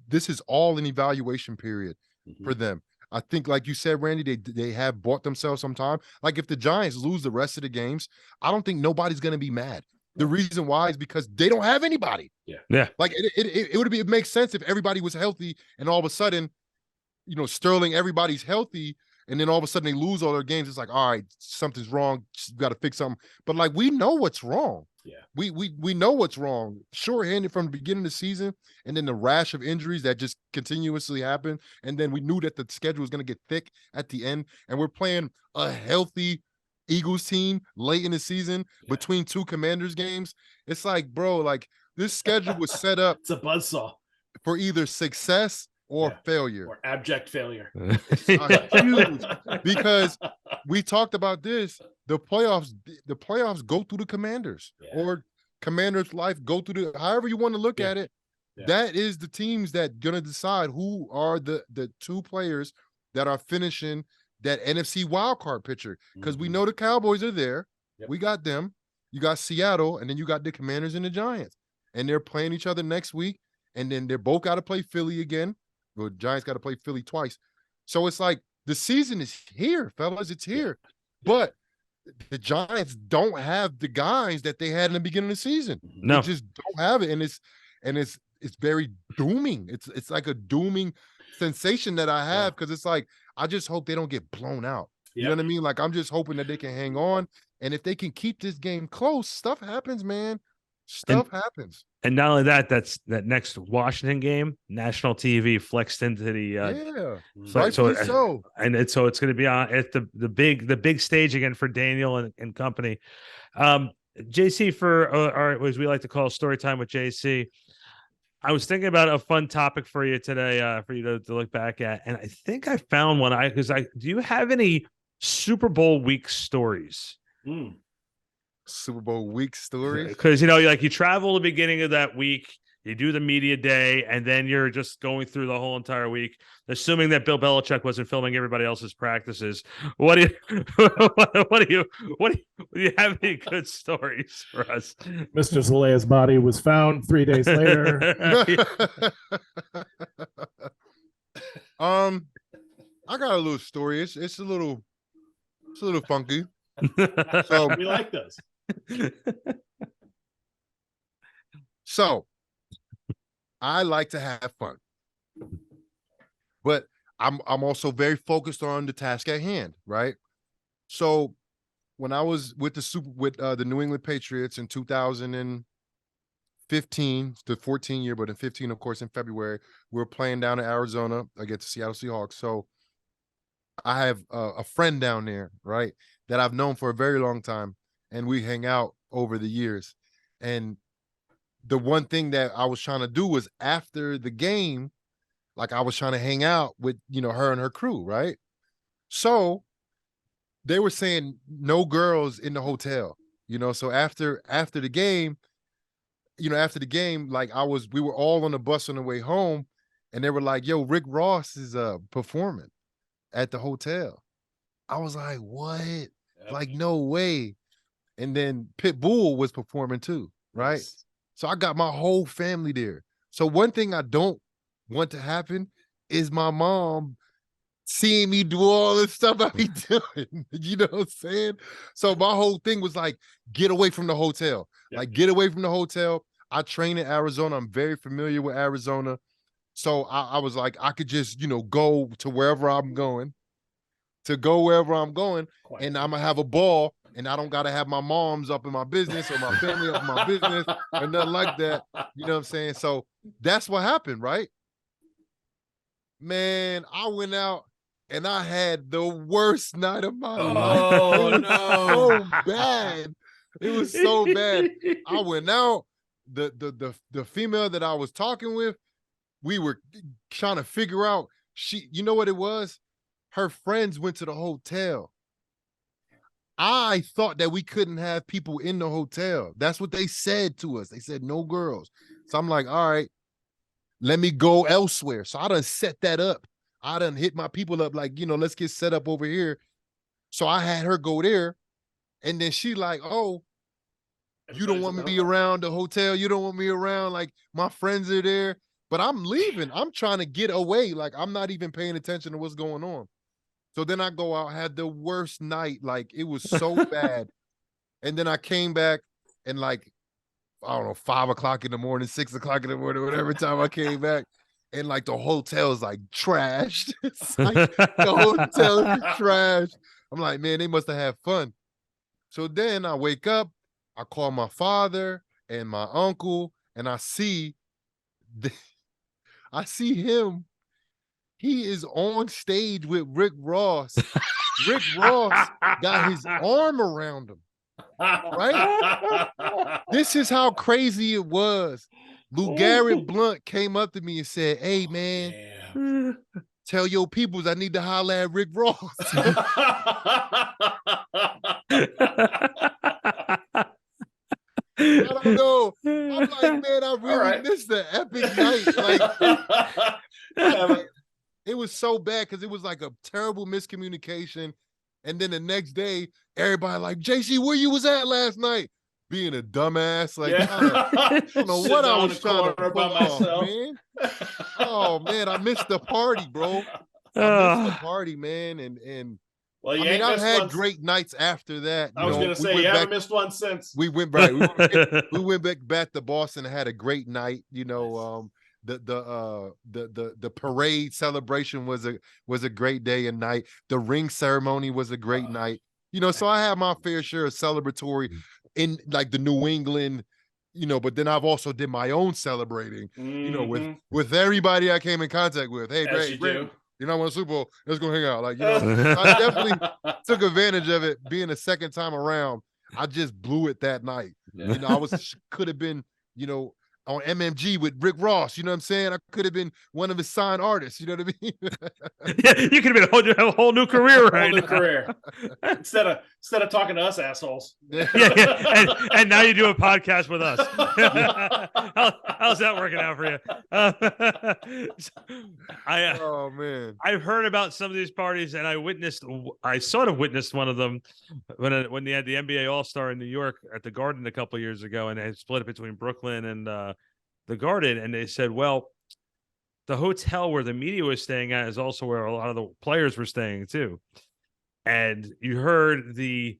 this is all an evaluation period for them. I think, like you said, Randy, they have bought themselves some time. Like if the Giants lose the rest of the games, I don't think nobody's going to be mad. The reason why is because they don't have anybody. Yeah. Like it makes sense if everybody was healthy and all of a sudden, you know, Sterling, everybody's healthy, and then all of a sudden they lose all their games. It's like, all right, something's wrong. You got to fix something. But like, we know what's wrong. Yeah. We know what's wrong. Short-handed from the beginning of the season, and then the rash of injuries that just continuously happen. And then we knew that the schedule was going to get thick at the end, and we're playing a healthy Eagles team late in the season between two Commanders games. It's like, bro, like this schedule was set up it's a buzzsaw for either success or failure, or abject failure. Huge, because we talked about this. The playoffs go through the Commanders, or Commanders life go through the, however you want to look at it. That is the teams that gonna decide who are the two players that are finishing that NFC wildcard picture, because we know the Cowboys are there. We got them. You got Seattle, and then you got the Commanders and the Giants, and they're playing each other next week, and then they're both got to play Philly again. The Giants got to play Philly twice. So it's like the season is here, fellas. It's here. But the Giants don't have the guys that they had in the beginning of the season. No. They just don't have it, and it's very dooming. It's like a dooming sensation that I have, because it's like, I just hope they don't get blown out. You know what I mean? Like, I'm just hoping that they can hang on, and if they can keep this game close, stuff happens, man. Stuff happens. And not only that, that's that next Washington game, national TV flexed into the and it's going to be on at the big stage again for Daniel and company. JC, for our, as we like to call, story time with JC. I was thinking about a fun topic for you today, for you to look back at, and I think I found one. Do you have any Super Bowl week stories? Super Bowl week stories? Because, you know, like you travel the beginning of that week, you do the media day, and then you're just going through the whole entire week, assuming that Bill Belichick wasn't filming everybody else's practices. What do you have any good stories for us? Mr. Zellea's body was found 3 days later. I got a little story. It's a little funky. So we like those. So I like to have fun, but I'm also very focused on the task at hand, right? So when I was with the New England Patriots in 2015, the 14 year, but in 15, of course, in February, we were playing down in Arizona against the Seattle Seahawks. So I have a friend down there, right, that I've known for a very long time, and we hang out over the years. And the one thing that I was trying to do was, after the game, like I was trying to hang out with, her and her crew, right? So they were saying no girls in the hotel, so after the game, like we were all on the bus on the way home, and they were like, yo, Rick Ross is performing at the hotel. I was like, what? Yep. Like, no way. And then Pitbull was performing too, right? Nice. So I got my whole family there. So one thing I don't want to happen is my mom seeing me do all this stuff I be doing. You know what I'm saying? So my whole thing was like, get away from the hotel. Yep. Like, get away from the hotel. I train in Arizona. I'm very familiar with Arizona. So I was like, I could just, go to wherever I'm going. And I'm gonna have a ball, and I don't gotta have my moms up in my business or my family up in my business or nothing like that. You know what I'm saying? So that's what happened, right? Man, I went out and I had the worst night of my life. It was so bad. It was so bad. I went out. The female that I was talking with, we were trying to figure out. You know what it was? Her friends went to the hotel. I thought that we couldn't have people in the hotel. That's what they said to us. They said no girls. So I'm like, all right, let me go elsewhere. So I done set that up. I done hit my people up like, let's get set up over here. So I had her go there. And then she like, oh, you don't want me around the hotel. You don't want me around. Like, my friends are there. But I'm leaving. I'm trying to get away. Like, I'm not even paying attention to what's going on. So then I go out, had the worst night. Like, it was so bad. And then I came back and like, I don't know, 5 o'clock in the morning, 6 o'clock in the morning, whatever time I came back. And like the hotel is like trashed. It's like the hotel is trashed. I'm like, man, they must have had fun. So then I wake up, I call my father and my uncle, and I see him. He is on stage with Rick Ross. Rick Ross got his arm around him. Right? This is how crazy it was. Lou Garrett Blunt came up to me and said, hey, man, tell your peoples I need to holler at Rick Ross. I don't know. I'm like, man, I really missed the epic night. Like, it was so bad because it was like a terrible miscommunication. And then the next day, everybody like, JC, where you was at last night? Being a dumbass. Like, I don't know what I was trying to pull off, man. Oh, man, I missed the party, bro. I missed the party, man. And well, I mean, I've had great nights after that. I was going to say, you haven't missed one since. We went back. We went back to Boston and had a great night. The parade celebration was a great day and night. The ring ceremony was a great night. So I had my fair share of celebratory in like the New England, but then I've also did my own celebrating, with everybody I came in contact with. Hey, great. I won a Super Bowl. Let's go hang out. Like, I definitely took advantage of it being a second time around. I just blew it that night. Yeah. Could have been, on MMG with Rick Ross, you know what I'm saying? I could have been one of his signed artists, you know what I mean? Yeah, you could have been a whole new career, right? Whole new career. Instead of talking to us assholes. Yeah. And now you do a podcast with us. How's that working out for you? Oh man, I've heard about some of these parties, and I sort of witnessed one of them when they had the NBA All-Star in New York at the Garden a couple of years ago, and they split it between Brooklyn and the Garden, and they said, well, the hotel where the media was staying at is also where a lot of the players were staying too. And you heard the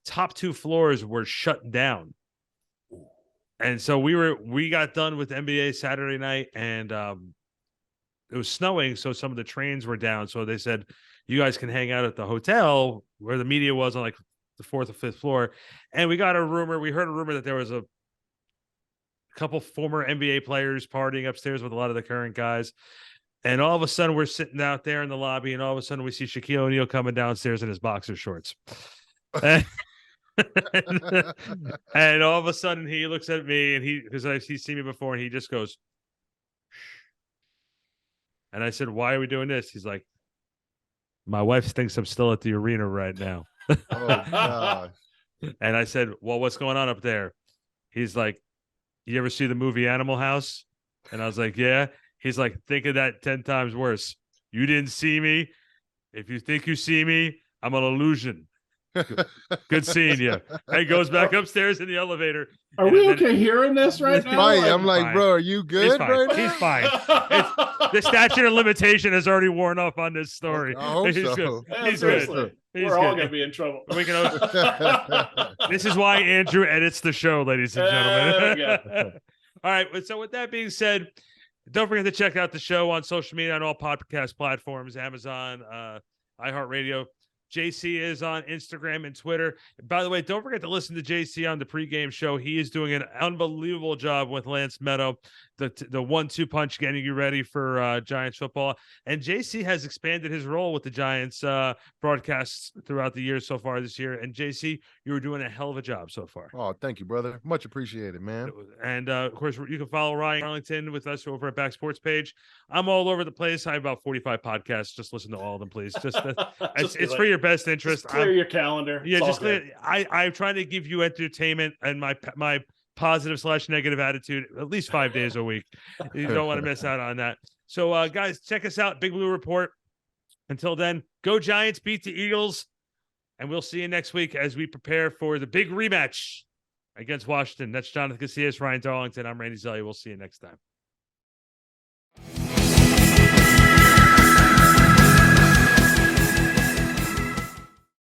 top 2 floors were shut down. And so we got done with NBA Saturday night, and it was snowing, so some of the trains were down. So they said, you guys can hang out at the hotel where the media was on like the 4th or 5th floor. And we heard a rumor that there was a couple former NBA players partying upstairs with a lot of the current guys. And all of a sudden we're sitting out there in the lobby, and all of a sudden we see Shaquille O'Neal coming downstairs in his boxer shorts. And all of a sudden he looks at me, and he's seen me before, and he just goes, And I said, why are we doing this? He's like, my wife thinks I'm still at the arena right now. Oh gosh. And I said, well, what's going on up there? He's like, you ever see the movie Animal House? And I was like, yeah. He's like, think of that 10 times worse. You didn't see me. If you think you see me, I'm an illusion. Good seeing you. And he goes back upstairs in the elevator. Are we okay hearing this right now? Mike, I'm like, fine. bro, are you good fine. right now? He's fine. The statute of limitation has already worn off on this story. I hope He's so. good. Yeah, He's seriously. good. He's We're all good. going to be in trouble. We can. This is why Andrew edits the show, ladies and There gentlemen. All right. So with that being said, don't forget to check out the show on social media on all podcast platforms, Amazon, iHeartRadio. JC is on Instagram and Twitter. By the way, don't forget to listen to JC on the pregame show. He is doing an unbelievable job with Lance Meadow, the 1-2 punch, getting you ready for Giants football. And JC has expanded his role with the Giants broadcasts throughout the year so far this year. And JC, you were doing a hell of a job so far. Oh, thank you, brother. Much appreciated, man. And of course, you can follow Ryan Darlington with us over at Back Sports page. I'm all over the place. I have about 45 podcasts. Just listen to all of them, please. It's for your best interest. Just clear your calendar. Yeah, It's just all good. I'm trying to give you entertainment and my positive/negative attitude at least 5 days a week. You don't want to miss out on that. So, guys, check us out. Big Blue Report. Until then, go Giants, beat the Eagles, and we'll see you next week as we prepare for the big rematch against Washington. That's Jonathan Casillas, Ryan Darlington. I'm Randy Zellea. We'll see you next time.